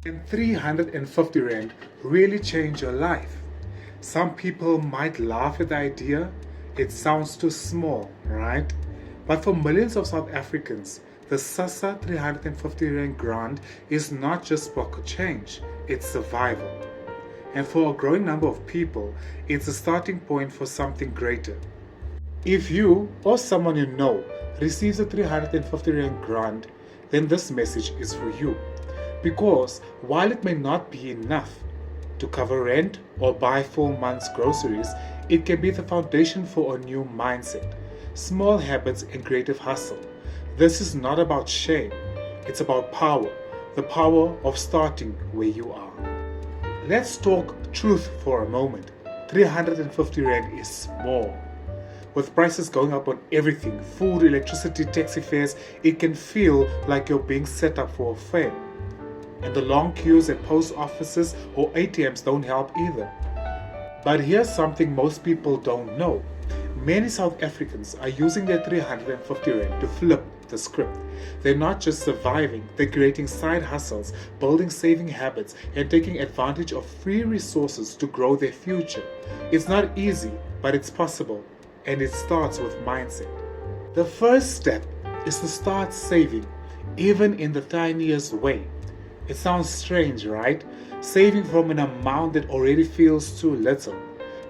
Can 350 Rand really change your life? Some people might laugh at the idea. It sounds too small, right? But for millions of South Africans, the SASSA 350 Rand grant is not just pocket change, it's survival. And for a growing number of people, it's a starting point for something greater. If you or someone you know receives a 350 Rand grant, then this message is for you. Because while it may not be enough to cover rent or buy 4 months' groceries, it can be the foundation for a new mindset, small habits, and creative hustle. This is not about shame, it's about power, the power of starting where you are. Let's talk truth for a moment. 350 Rand is small. With prices going up on everything, food, electricity, taxi fares, it can feel like you're being set up for a fail. And the long queues at post offices or ATMs don't help either. But here's something most people don't know. Many South Africans are using their 350 Rand to flip the script. They're not just surviving, they're creating side hustles, building saving habits, and taking advantage of free resources to grow their future. It's not easy, but it's possible, and it starts with mindset. The first step is to start saving, even in the tiniest way. It sounds strange, right? Saving from an amount that already feels too little.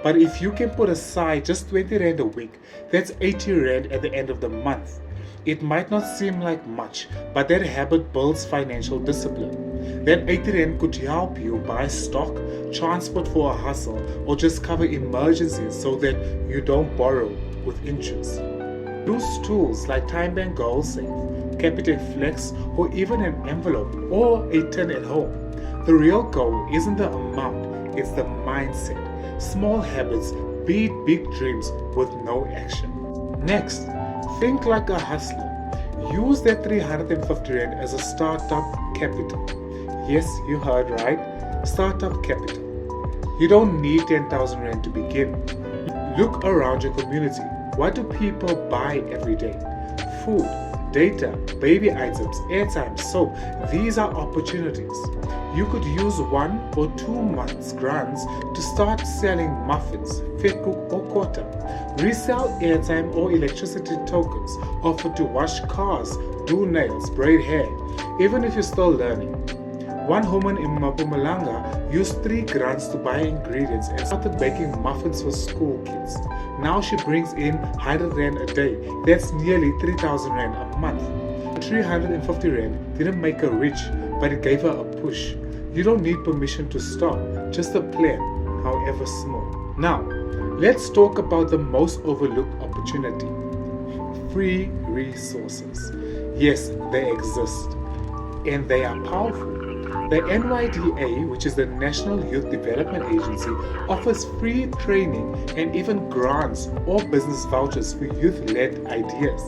But if you can put aside just 20 Rand a week, that's 80 Rand at the end of the month. It might not seem like much, but that habit builds financial discipline. That 80 Rand could help you buy stock, transport for a hustle, or just cover emergencies so that you don't borrow with interest. Use tools like Time Bank Goal Save, Capitec Flex, or even an envelope or a tin at home. The real goal isn't the amount, it's the mindset. Small habits beat big dreams with no action. Next, think like a hustler. Use that 350 Rand as a startup capital. Yes, you heard right. Startup capital. You don't need 10,000 Rand to begin. Look around your community. What do people buy every day? Food, data, baby items, airtime, soap. These are opportunities. You could use 1 or 2 months grants to start selling muffins, fit cook or quarter. Resell airtime or electricity tokens. Offer to wash cars, do nails, braid hair, even if you're still learning. One woman in Mpumalanga used 3 grants to buy ingredients and started baking muffins for school kids. Now she brings in 100 Rand a day. That's nearly 3,000 Rand a month. 350 Rand didn't make her rich, but it gave her a push. You don't need permission to start, just a plan, however small. Now, let's talk about the most overlooked opportunity. Free resources. Yes, they exist, and they are powerful. The NYDA, which is the National Youth Development Agency, offers free training and even grants or business vouchers for youth-led ideas.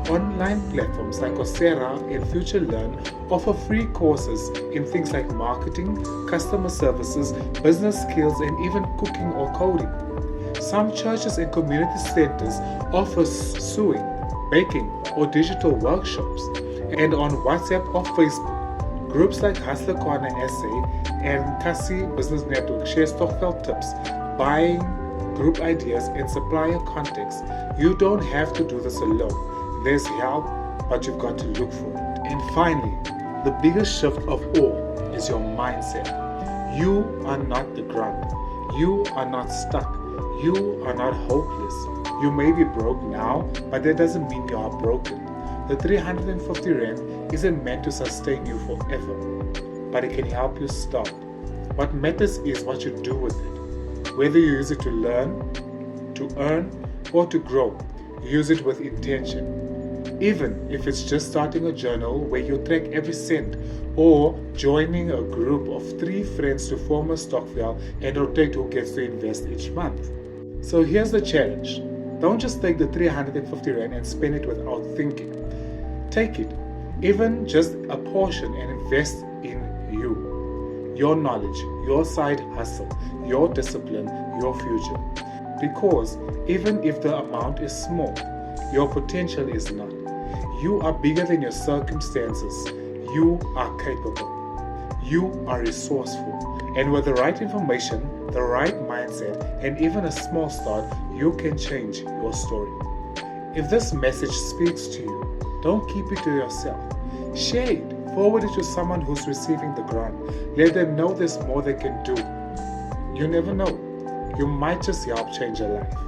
Online platforms like Coursera and FutureLearn offer free courses in things like marketing, customer services, business skills, and even cooking or coding. Some churches and community centers offer sewing, baking, or digital workshops. And on WhatsApp or Facebook, groups like Hustler Corner SA and Kasi Business Network share Stockfeld tips, buying, group ideas, and supplier contacts. You don't have to do this alone. There's help, but you've got to look for it. And finally, the biggest shift of all is your mindset. You are not the grant. You are not stuck. You are not hopeless. You may be broke now, but that doesn't mean you are broken. The 350 Rand isn't meant to sustain you forever, but it can help you start. What matters is what you do with it. Whether you use it to learn, to earn, or to grow, use it with intention. Even if it's just starting a journal where you track every cent, or joining a group of 3 friends to form a stokvel and rotate who gets to invest each month. So here's the challenge. Don't just take the 350 Rand and spend it without thinking. Take it, even just a portion, and invest in you. Your knowledge, your side hustle, your discipline, your future. Because even if the amount is small, your potential is not. You are bigger than your circumstances. You are capable. You are resourceful, and with the right information, the right mindset, and even a small start, you can change your story. If this message speaks to you, don't keep it to yourself. Share it, forward it to someone who's receiving the grant. Let them know there's more they can do. You never know. You might just help change your life.